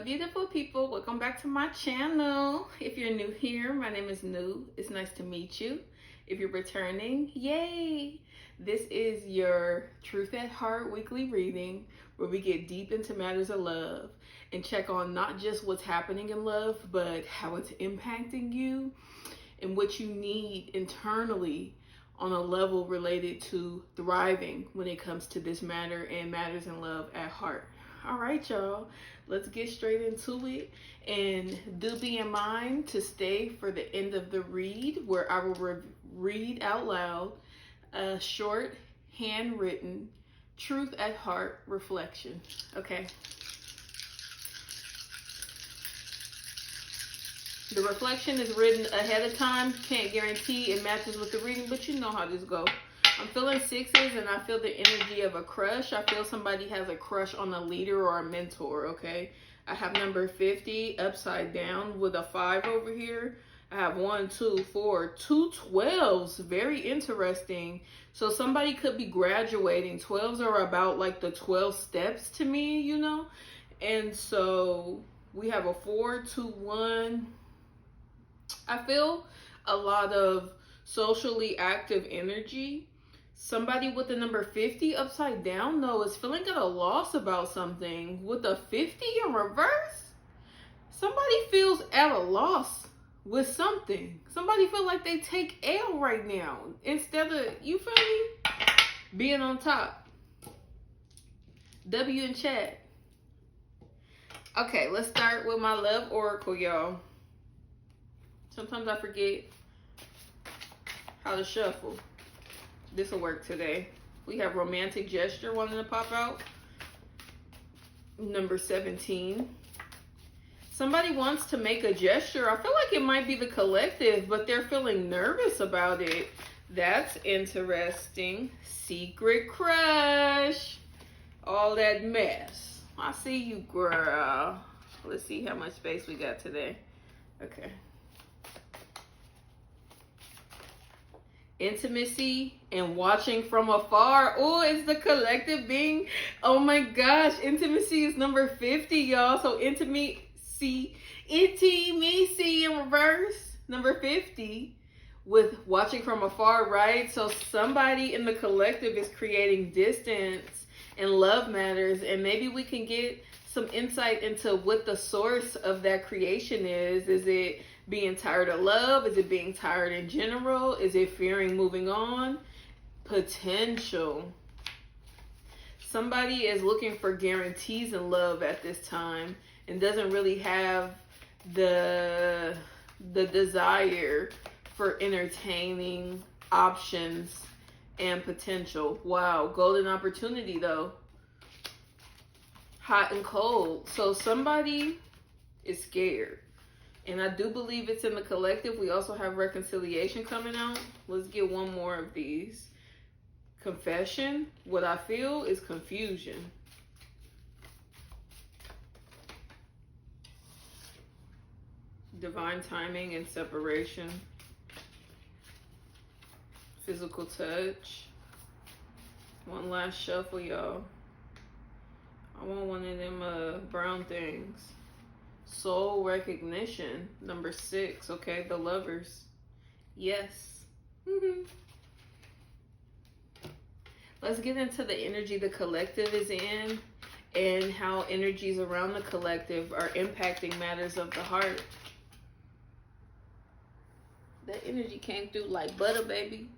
Beautiful people, welcome back to my channel. If you're new here, my name is Nu. It's nice to meet you. If you're returning, yay! This is your Truth at Heart weekly reading where we get deep into matters of love and check on not just what's happening in love, but how it's impacting you and what you need internally on a level related to thriving when it comes to this matter and matters in love at heart. All right, y'all, let's get straight into it. And do be in mind to stay for the end of the read where I will read out loud a short, handwritten, truth at heart reflection. Okay. The reflection is written ahead of time. Can't guarantee it matches with the reading, but you know how this goes. I'm feeling sixes and I feel the energy of a crush. I feel somebody has a crush on a leader or a mentor, okay? I have number 50 upside down with a 5 over here. I have 1, 2, 4, 2 12s. Very interesting. So somebody could be graduating. 12s are about like the 12 steps to me, you know? And so we have a 4, 2, 1. I feel a lot of socially active energy. Somebody with the number 50 upside down, though, is feeling at a loss about something. With a 50 in reverse, somebody feels at a loss with something. Somebody feel like they take L right now instead of, you feel me, being on top. W in chat. Okay, let's start with my love oracle, y'all. Sometimes I forget how to shuffle. This will work today. We have romantic gesture wanting to pop out. Number 17. Somebody wants to make a gesture. I feel like it might be the collective, but they're feeling nervous about it. That's interesting. Secret crush. All that mess. I see you, girl. Let's see how much space we got today. Okay. Intimacy and watching from afar. Oh, it's the collective being. Oh my gosh, intimacy is number 50, y'all. So intimacy in reverse, number 50, with watching from afar, right? So somebody in the collective is creating distance and love matters, and maybe we can get some insight into what the source of that creation is. Is it being tired of love? Is it being tired in general? Is it fearing moving on? Potential. Somebody is looking for guarantees in love at this time and doesn't really have the desire for entertaining options and potential. Wow, golden opportunity though. Hot and cold. So somebody is scared. And I do believe it's in the collective. We also have reconciliation coming out. Let's get one more of these. Confession. What I feel is confusion. Divine timing and separation. Physical touch. One last shuffle, y'all. I want one of them brown things. Soul recognition, number 6. Okay, the lovers. Yes. Let's get into the energy the collective is in and how energies around the collective are impacting matters of the heart. That energy came through like butter, baby.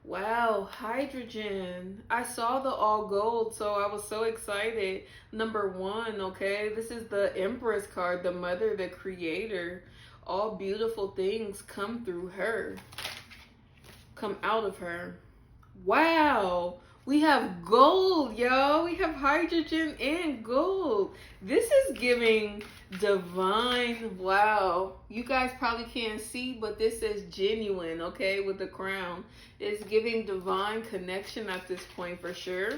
Wow, hydrogen. I saw the all gold, so I was so excited. Number 1, okay? This is the Empress card, the mother, the creator. All beautiful things come through her. Come out of her. Wow. We have gold, y'all. We have hydrogen and gold. This is giving divine. Wow. You guys probably can't see, but this is genuine, okay, with the crown. It's giving divine connection at this point for sure.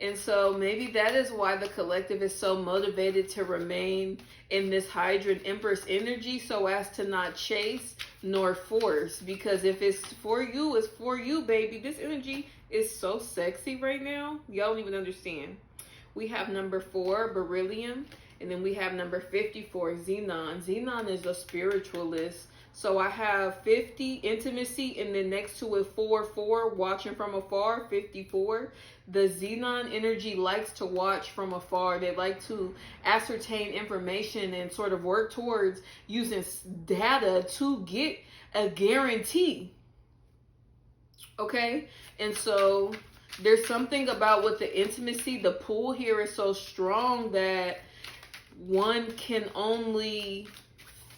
And so maybe that is why the collective is so motivated to remain in this Hydra Empress energy so as to not chase nor force. Because if it's for you, baby. This energy is so sexy right now. Y'all don't even understand. We have number 4, beryllium. And then we have number 54, Xenon. Xenon is a spiritualist. So I have 50, intimacy, and then next to it 4, watching from afar, 54. The Xenon energy likes to watch from afar. They like to ascertain information and sort of work towards using data to get a guarantee. Okay? And so there's something about with the intimacy, the pull here is so strong that one can only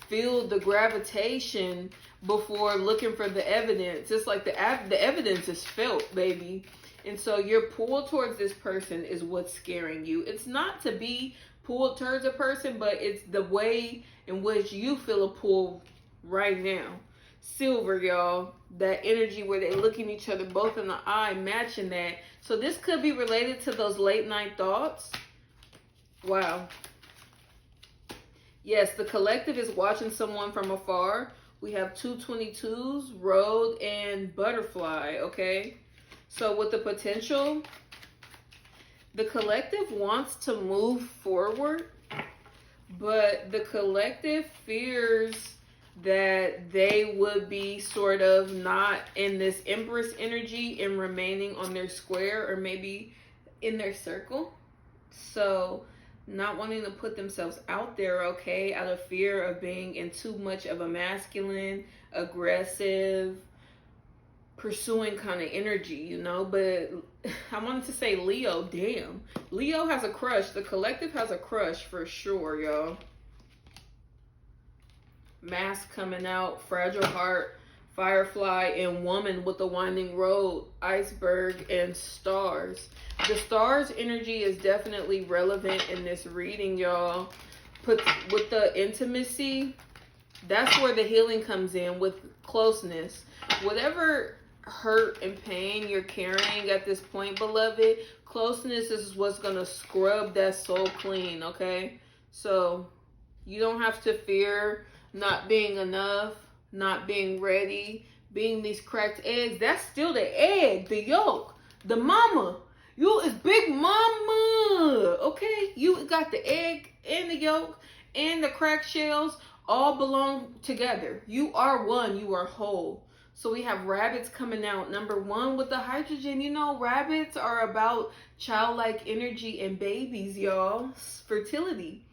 feel the gravitation before looking for the evidence. It's like the evidence is felt, baby. And so your pull towards this person is what's scaring you. It's not to be pulled towards a person, but it's the way in which you feel a pull right now. Silver, y'all. That energy where they looking each other both in the eye, matching that. So this could be related to those late night thoughts. Wow. Yes, the collective is watching someone from afar. We have 222s, road, and butterfly, okay? So with the potential, the collective wants to move forward, but the collective fears that they would be sort of not in this Empress energy and remaining on their square or maybe in their circle. So not wanting to put themselves out there, okay, out of fear of being in too much of a masculine, aggressive, pursuing kind of energy, you know. But I wanted to say Leo, damn. Leo has a crush. The collective has a crush for sure, y'all. Mask coming out, fragile heart, firefly, and woman with the winding road, iceberg, and stars. The stars energy is definitely relevant in this reading, y'all. With the intimacy, that's where the healing comes in, with closeness. Whatever hurt and pain you're carrying at this point, beloved, closeness is what's going to scrub that soul clean, okay? So you don't have to fear not being enough, not being ready, being these cracked eggs. That's still the egg, the yolk, the mama. You is big mama, okay? You got the egg and the yolk and the cracked shells all belong together. You are one, you are whole. So we have rabbits coming out. Number 1 with the hydrogen. You know, rabbits are about childlike energy and babies, y'all. Fertility.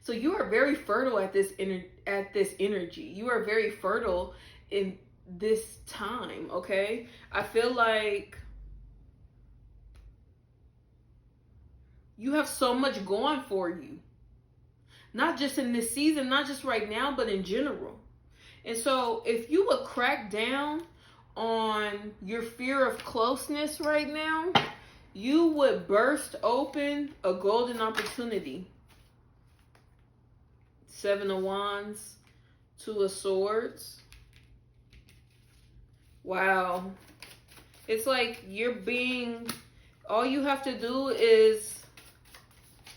So you are very fertile at this energy. You are very fertile in this time, okay? I feel like you have so much going for you. Not just in this season, not just right now, but in general. And so if you would crack down on your fear of closeness right now, you would burst open a golden opportunity. 7 of Wands, 2 of Swords. Wow. It's like all you have to do is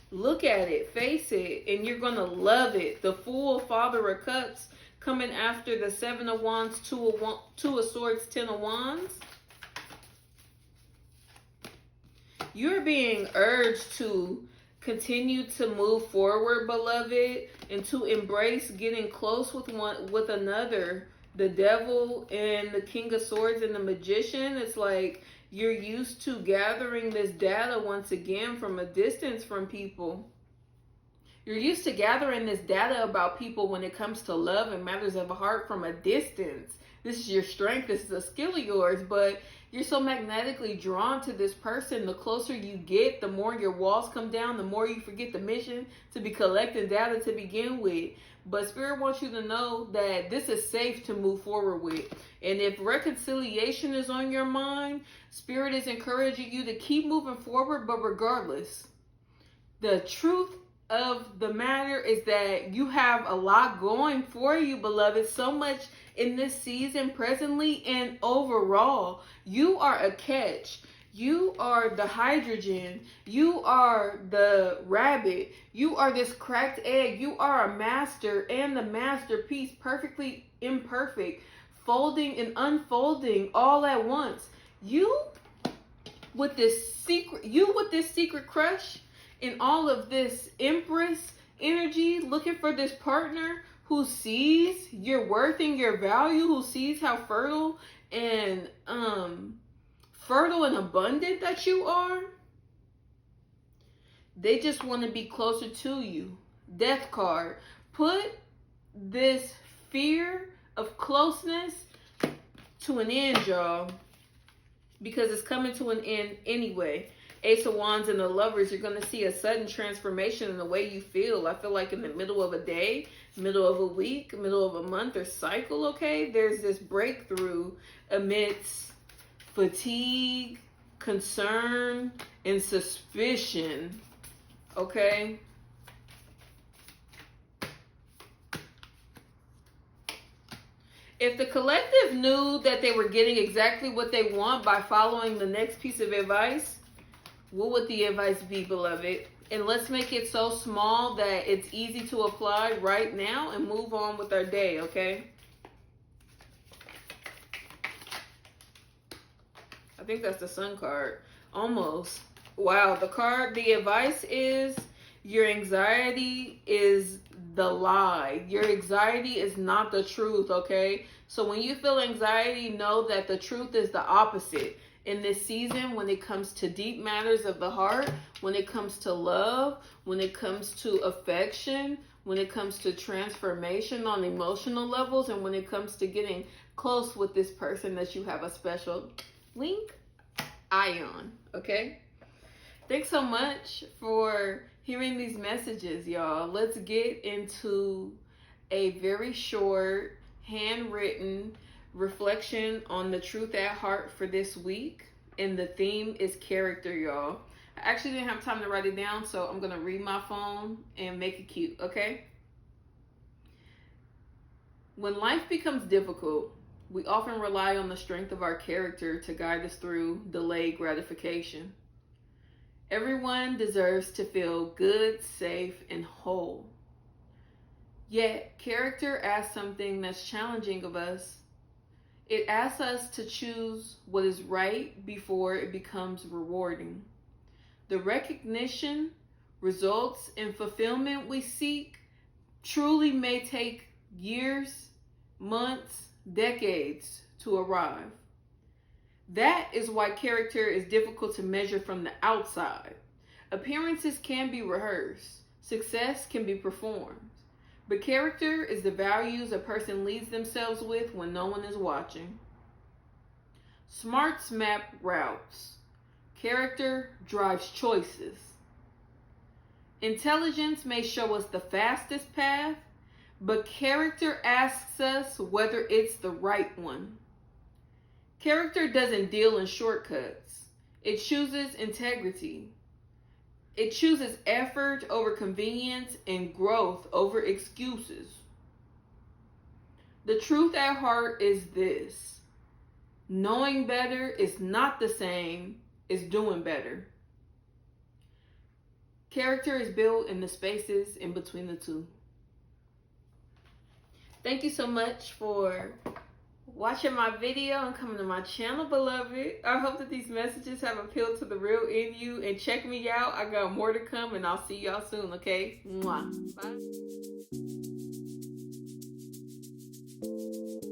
look at it, face it, and you're going to love it. The Fool, Father of Cups, coming after the 7 of Wands, 2 of Swords, 10 of Wands. You're being urged to continue to move forward, beloved, and to embrace getting close with another. The Devil and the King of Swords and the Magician. It's like you're used to gathering this data once again from a distance from people. You're used to gathering this data about people when it comes to love and matters of the heart from a distance. This is your strength. This is a skill of yours, but you're so magnetically drawn to this person. The closer you get, the more your walls come down, the more you forget the mission to be collecting data to begin with. But Spirit wants you to know that this is safe to move forward with. And if reconciliation is on your mind, Spirit is encouraging you to keep moving forward, but regardless, the truth of the matter is that you have a lot going for you, beloved. So much in this season presently, and overall, you are a catch. You are the hydrogen. You are the rabbit. You are this cracked egg. You are a master and the masterpiece, perfectly imperfect, folding and unfolding all at once. You with this secret crush in all of this Empress energy, looking for this partner who sees your worth and your value, who sees how fertile and abundant that you are. They just want to be closer to you. Death card. Put this fear of closeness to an end, y'all, because it's coming to an end anyway. Ace of Wands and the Lovers, you're going to see a sudden transformation in the way you feel. I feel like in the middle of a day, middle of a week, middle of a month or cycle, okay? There's this breakthrough amidst fatigue, concern, and suspicion, okay? If the collective knew that they were getting exactly what they want by following the next piece of advice, what would the advice be, beloved? And let's make it so small that it's easy to apply right now and move on with our day, okay? I think that's the Sun card. Almost. Wow, the advice is your anxiety is the lie. Your anxiety is not the truth, okay? So when you feel anxiety, know that the truth is the opposite. In this season, when it comes to deep matters of the heart, when it comes to love, when it comes to affection, when it comes to transformation on emotional levels, and when it comes to getting close with this person that you have a special link eye on, okay? Thanks so much for hearing these messages, y'all. Let's get into a very short, handwritten reflection on the truth at heart for this week. And the theme is character, y'all. I actually didn't have time to write it down, so I'm going to read my phone and make it cute, okay? When life becomes difficult, we often rely on the strength of our character to guide us through delayed gratification. Everyone deserves to feel good, safe, and whole. Yet, character asks something that's challenging of us. It asks us to choose what is right before it becomes rewarding. The recognition, results, and fulfillment we seek truly may take years, months, decades to arrive. That is why character is difficult to measure from the outside. Appearances can be rehearsed. Success can be performed. But character is the values a person leads themselves with when no one is watching. Smarts map routes. Character drives choices. Intelligence may show us the fastest path, but character asks us whether it's the right one. Character doesn't deal in shortcuts. It chooses integrity. It chooses effort over convenience and growth over excuses. The truth at heart is this: knowing better is not the same as doing better. Character is built in the spaces in between the two. Thank you so much for watching my video and coming to my channel, beloved. I hope that these messages have appealed to the real in you, and check me out. I got more to come, and I'll see y'all soon, okay? Mwah. Bye.